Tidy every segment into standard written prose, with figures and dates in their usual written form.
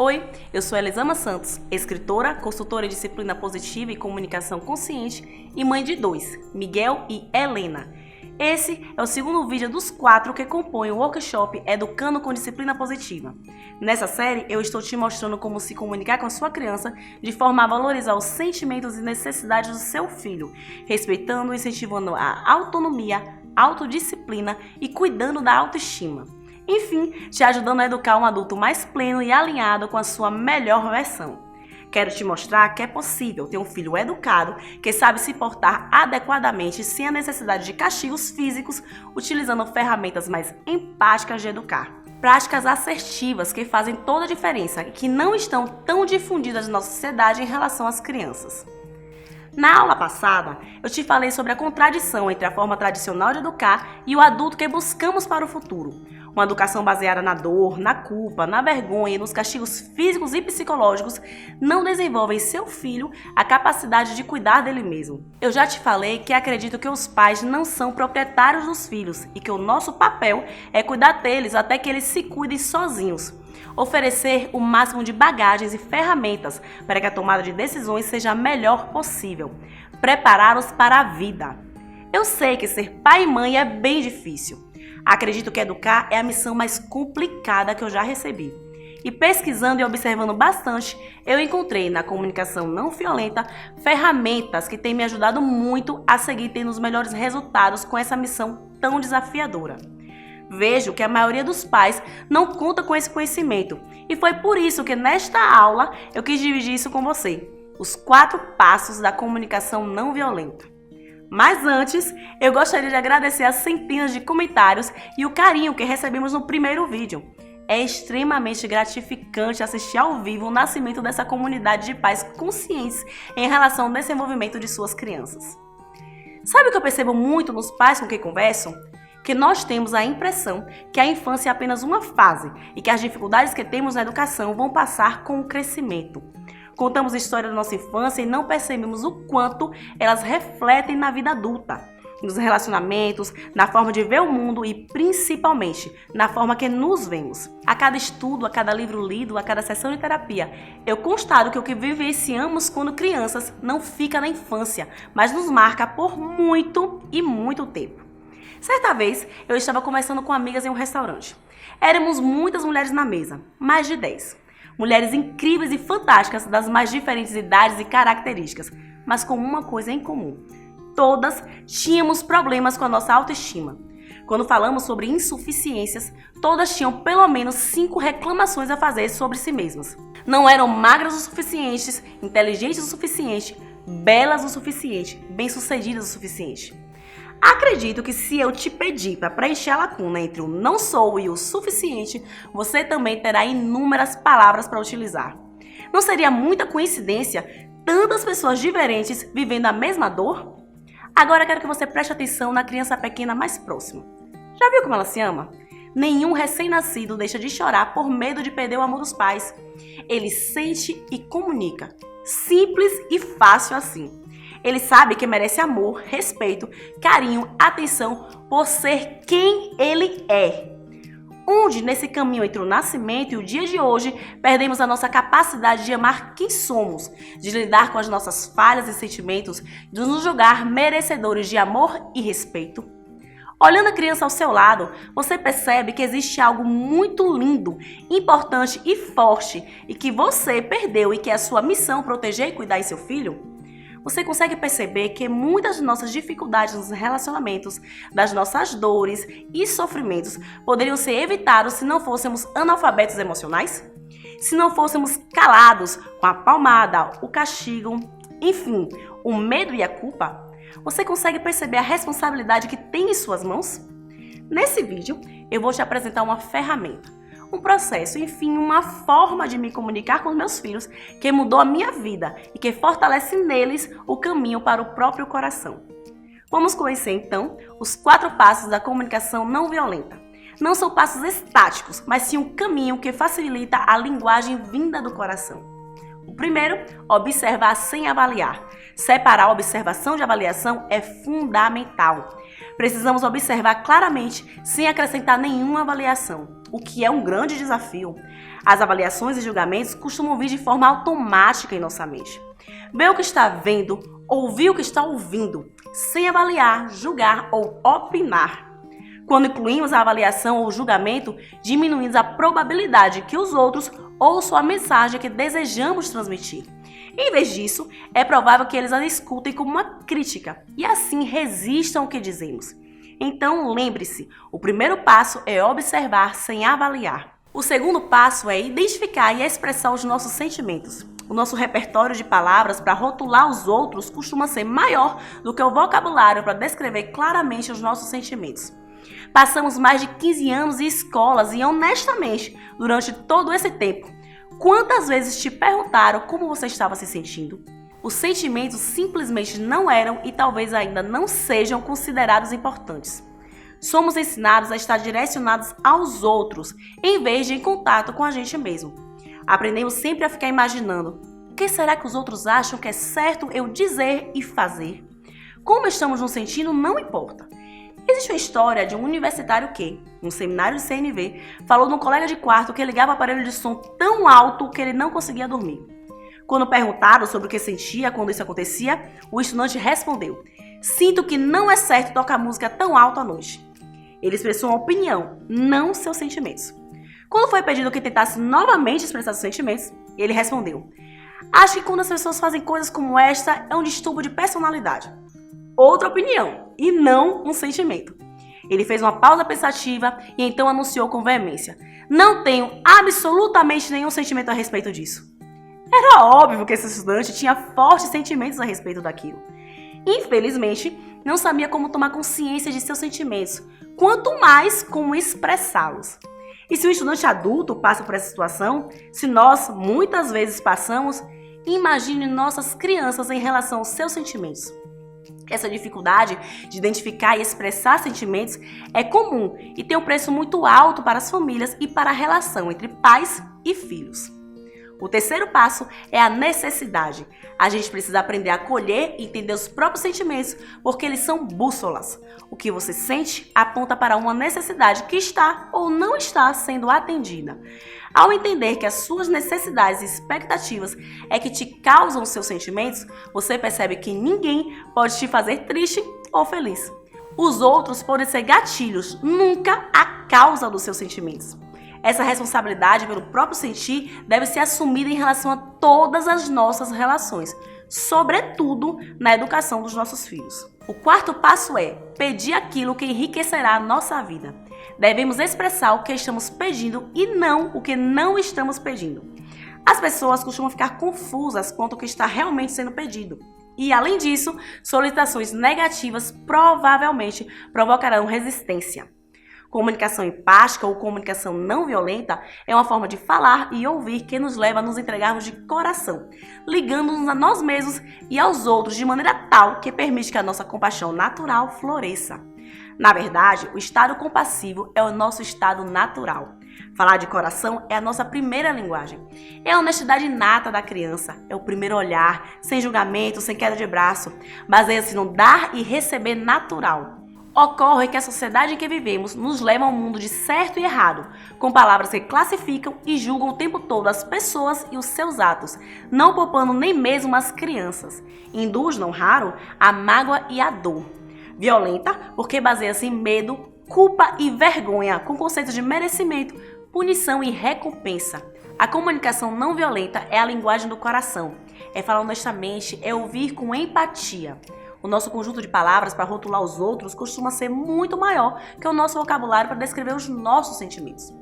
Oi, eu sou Elisama Santos, escritora, consultora em disciplina positiva e comunicação consciente e mãe de 2, Miguel e Helena. Esse é o segundo vídeo dos 4 que compõem o workshop Educando com Disciplina Positiva. Nessa série, eu estou te mostrando como se comunicar com a sua criança de forma a valorizar os sentimentos e necessidades do seu filho, respeitando e incentivando a autonomia, autodisciplina e cuidando da autoestima. Enfim, te ajudando a educar um adulto mais pleno e alinhado com a sua melhor versão. Quero te mostrar que é possível ter um filho educado que sabe se portar adequadamente sem a necessidade de castigos físicos, utilizando ferramentas mais empáticas de educar. Práticas assertivas que fazem toda a diferença e que não estão tão difundidas na nossa sociedade em relação às crianças. Na aula passada, eu te falei sobre a contradição entre a forma tradicional de educar e o adulto que buscamos para o futuro. Uma educação baseada na dor, na culpa, na vergonha e nos castigos físicos e psicológicos não desenvolve em seu filho a capacidade de cuidar dele mesmo. Eu já te falei que acredito que os pais não são proprietários dos filhos e que o nosso papel é cuidar deles até que eles se cuidem sozinhos. Oferecer o máximo de bagagens e ferramentas para que a tomada de decisões seja a melhor possível. Prepará-los para a vida. Eu sei que ser pai e mãe é bem difícil. Acredito que educar é a missão mais complicada que eu já recebi. E pesquisando e observando bastante, eu encontrei na comunicação não violenta ferramentas que têm me ajudado muito a seguir tendo os melhores resultados com essa missão tão desafiadora. Vejo que a maioria dos pais não conta com esse conhecimento e foi por isso que nesta aula eu quis dividir isso com você. Os 4 passos da comunicação não violenta. Mas antes, eu gostaria de agradecer as centenas de comentários e o carinho que recebemos no primeiro vídeo. É extremamente gratificante assistir ao vivo o nascimento dessa comunidade de pais conscientes em relação ao desenvolvimento de suas crianças. Sabe o que eu percebo muito nos pais com quem converso? Que nós temos a impressão que a infância é apenas uma fase e que as dificuldades que temos na educação vão passar com o crescimento. Contamos a história da nossa infância e não percebemos o quanto elas refletem na vida adulta, nos relacionamentos, na forma de ver o mundo e, principalmente, na forma que nos vemos. A cada estudo, a cada livro lido, a cada sessão de terapia, eu constato que o que vivenciamos quando crianças não fica na infância, mas nos marca por muito e muito tempo. Certa vez, eu estava conversando com amigas em um restaurante. Éramos muitas mulheres na mesa, mais de 10. Mulheres incríveis e fantásticas das mais diferentes idades e características, mas com uma coisa em comum. Todas tínhamos problemas com a nossa autoestima. Quando falamos sobre insuficiências, todas tinham pelo menos 5 reclamações a fazer sobre si mesmas. Não eram magras o suficiente, inteligentes o suficiente, belas o suficiente, bem-sucedidas o suficiente. Acredito que se eu te pedir para preencher a lacuna entre o não sou e o suficiente, você também terá inúmeras palavras para utilizar. Não seria muita coincidência tantas pessoas diferentes vivendo a mesma dor? Agora quero que você preste atenção na criança pequena mais próxima. Já viu como ela se ama? Nenhum recém-nascido deixa de chorar por medo de perder o amor dos pais. Ele sente e comunica. Simples e fácil assim. Ele sabe que merece amor, respeito, carinho, atenção por ser quem ele é. Onde, nesse caminho entre o nascimento e o dia de hoje, perdemos a nossa capacidade de amar quem somos, de lidar com as nossas falhas e sentimentos, de nos julgar merecedores de amor e respeito. Olhando a criança ao seu lado, você percebe que existe algo muito lindo, importante e forte e que você perdeu e que é a sua missão proteger e cuidar em seu filho? Você consegue perceber que muitas de nossas dificuldades nos relacionamentos, das nossas dores e sofrimentos poderiam ser evitados se não fôssemos analfabetos emocionais? Se não fôssemos calados com a palmada, o castigo, enfim, o medo e a culpa? Você consegue perceber a responsabilidade que tem em suas mãos? Nesse vídeo, eu vou te apresentar uma ferramenta. Um processo, enfim, uma forma de me comunicar com os meus filhos que mudou a minha vida e que fortalece neles o caminho para o próprio coração. Vamos conhecer então os 4 passos da comunicação não violenta. Não são passos estáticos, mas sim um caminho que facilita a linguagem vinda do coração. O primeiro, observar sem avaliar. Separar a observação de avaliação é fundamental. Precisamos observar claramente sem acrescentar nenhuma avaliação, o que é um grande desafio. As avaliações e julgamentos costumam vir de forma automática em nossa mente. Ver o que está vendo, ouvir o que está ouvindo, sem avaliar, julgar ou opinar. Quando incluímos a avaliação ou o julgamento, diminuímos a probabilidade que os outros ouçam a mensagem que desejamos transmitir. Em vez disso, é provável que eles a escutem como uma crítica e assim resistam ao que dizemos. Então, lembre-se, o primeiro passo é observar sem avaliar. O segundo passo é identificar e expressar os nossos sentimentos. O nosso repertório de palavras para rotular os outros costuma ser maior do que o vocabulário para descrever claramente os nossos sentimentos. Passamos mais de 15 anos em escolas e, honestamente, durante todo esse tempo, quantas vezes te perguntaram como você estava se sentindo? Os sentimentos simplesmente não eram e talvez ainda não sejam considerados importantes. Somos ensinados a estar direcionados aos outros, em vez de em contato com a gente mesmo. Aprendemos sempre a ficar imaginando: o que será que os outros acham que é certo eu dizer e fazer? Como estamos nos sentindo não importa. Existe uma história de um universitário que, num seminário de CNV, falou num colega de quarto que ligava o aparelho de som tão alto que ele não conseguia dormir. Quando perguntado sobre o que sentia quando isso acontecia, o estudante respondeu: sinto que não é certo tocar música tão alto à noite. Ele expressou uma opinião, não seus sentimentos. Quando foi pedido que tentasse novamente expressar seus sentimentos, ele respondeu: acho que quando as pessoas fazem coisas como esta é um distúrbio de personalidade. Outra opinião, e não um sentimento. Ele fez uma pausa pensativa e então anunciou com veemência: não tenho absolutamente nenhum sentimento a respeito disso. Era óbvio que esse estudante tinha fortes sentimentos a respeito daquilo. Infelizmente, não sabia como tomar consciência de seus sentimentos, quanto mais como expressá-los. E se um estudante adulto passa por essa situação, se nós muitas vezes passamos, imagine nossas crianças em relação aos seus sentimentos. Essa dificuldade de identificar e expressar sentimentos é comum e tem um preço muito alto para as famílias e para a relação entre pais e filhos. O terceiro passo é a necessidade. A gente precisa aprender a acolher e entender os próprios sentimentos, porque eles são bússolas. O que você sente aponta para uma necessidade que está ou não está sendo atendida. Ao entender que as suas necessidades e expectativas é que te causam os seus sentimentos, você percebe que ninguém pode te fazer triste ou feliz. Os outros podem ser gatilhos, nunca a causa dos seus sentimentos. Essa responsabilidade pelo próprio sentir deve ser assumida em relação a todas as nossas relações, sobretudo na educação dos nossos filhos. O quarto passo é pedir aquilo que enriquecerá a nossa vida. Devemos expressar o que estamos pedindo e não o que não estamos pedindo. As pessoas costumam ficar confusas quanto ao que está realmente sendo pedido. E, além disso, solicitações negativas provavelmente provocarão resistência. Comunicação empática ou comunicação não violenta é uma forma de falar e ouvir que nos leva a nos entregarmos de coração, ligando-nos a nós mesmos e aos outros de maneira tal que permite que a nossa compaixão natural floresça. Na verdade, o estado compassivo é o nosso estado natural. Falar de coração é a nossa primeira linguagem. É a honestidade inata da criança, é o primeiro olhar, sem julgamento, sem queda de braço. Baseia-se no dar e receber natural. Ocorre que a sociedade em que vivemos nos leva a um mundo de certo e errado, com palavras que classificam e julgam o tempo todo as pessoas e os seus atos, não poupando nem mesmo as crianças. Induz, não raro, a mágoa e a dor. Violenta, porque baseia-se em medo, culpa e vergonha, com conceitos de merecimento, punição e recompensa. A comunicação não violenta é a linguagem do coração. É falar honestamente, é ouvir com empatia. O nosso conjunto de palavras para rotular os outros costuma ser muito maior que o nosso vocabulário para descrever os nossos sentimentos.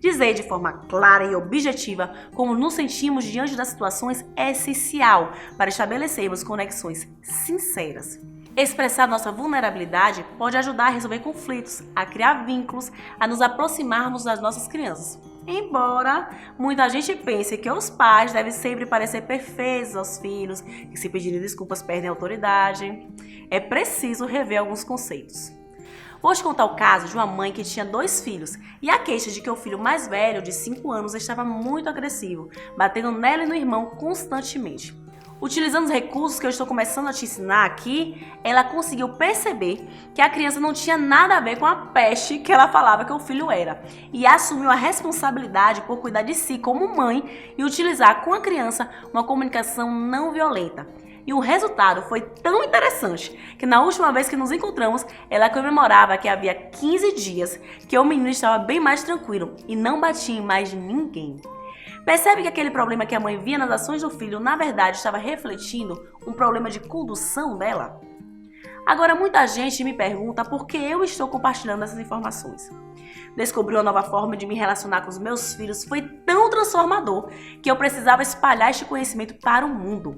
Dizer de forma clara e objetiva como nos sentimos diante das situações é essencial para estabelecermos conexões sinceras. Expressar nossa vulnerabilidade pode ajudar a resolver conflitos, a criar vínculos, a nos aproximarmos das nossas crianças. Embora muita gente pense que os pais devem sempre parecer perfeitos aos filhos, que se pedirem desculpas perdem a autoridade, é preciso rever alguns conceitos. Vou te contar o caso de uma mãe que tinha 2 filhos e a queixa de que o filho mais velho, de 5 anos, estava muito agressivo, batendo nela e no irmão constantemente. Utilizando os recursos que eu estou começando a te ensinar aqui, ela conseguiu perceber que a criança não tinha nada a ver com a peste que ela falava que o filho era, e assumiu a responsabilidade por cuidar de si como mãe e utilizar com a criança uma comunicação não violenta. E o resultado foi tão interessante que na última vez que nos encontramos, ela comemorava que havia 15 dias que o menino estava bem mais tranquilo e não batia em mais ninguém. Percebe que aquele problema que a mãe via nas ações do filho, na verdade, estava refletindo um problema de condução dela? Agora, muita gente me pergunta por que eu estou compartilhando essas informações. Descobrir uma nova forma de me relacionar com os meus filhos foi tão transformador que eu precisava espalhar este conhecimento para o mundo.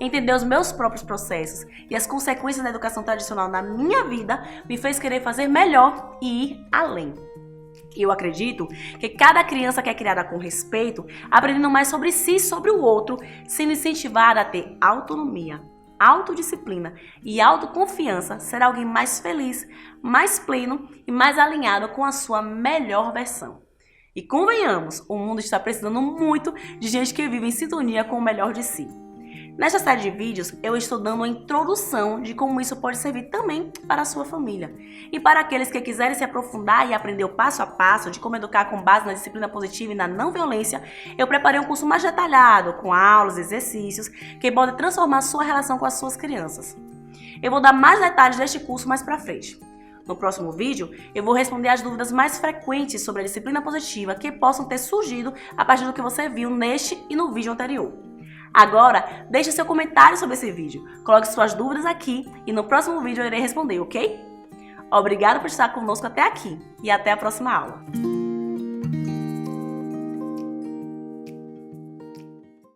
Entender os meus próprios processos e as consequências da educação tradicional na minha vida me fez querer fazer melhor e ir além. Eu acredito que cada criança que é criada com respeito, aprendendo mais sobre si e sobre o outro, sendo incentivada a ter autonomia, autodisciplina e autoconfiança, será alguém mais feliz, mais pleno e mais alinhado com a sua melhor versão. E convenhamos, o mundo está precisando muito de gente que vive em sintonia com o melhor de si. Nesta série de vídeos, eu estou dando uma introdução de como isso pode servir também para a sua família. E para aqueles que quiserem se aprofundar e aprender o passo a passo de como educar com base na disciplina positiva e na não violência, eu preparei um curso mais detalhado, com aulas, exercícios, que podem transformar a sua relação com as suas crianças. Eu vou dar mais detalhes deste curso mais para frente. No próximo vídeo, eu vou responder as dúvidas mais frequentes sobre a disciplina positiva que possam ter surgido a partir do que você viu neste e no vídeo anterior. Agora, deixe seu comentário sobre esse vídeo, coloque suas dúvidas aqui e no próximo vídeo eu irei responder, ok? Obrigado por estar conosco até aqui e até a próxima aula.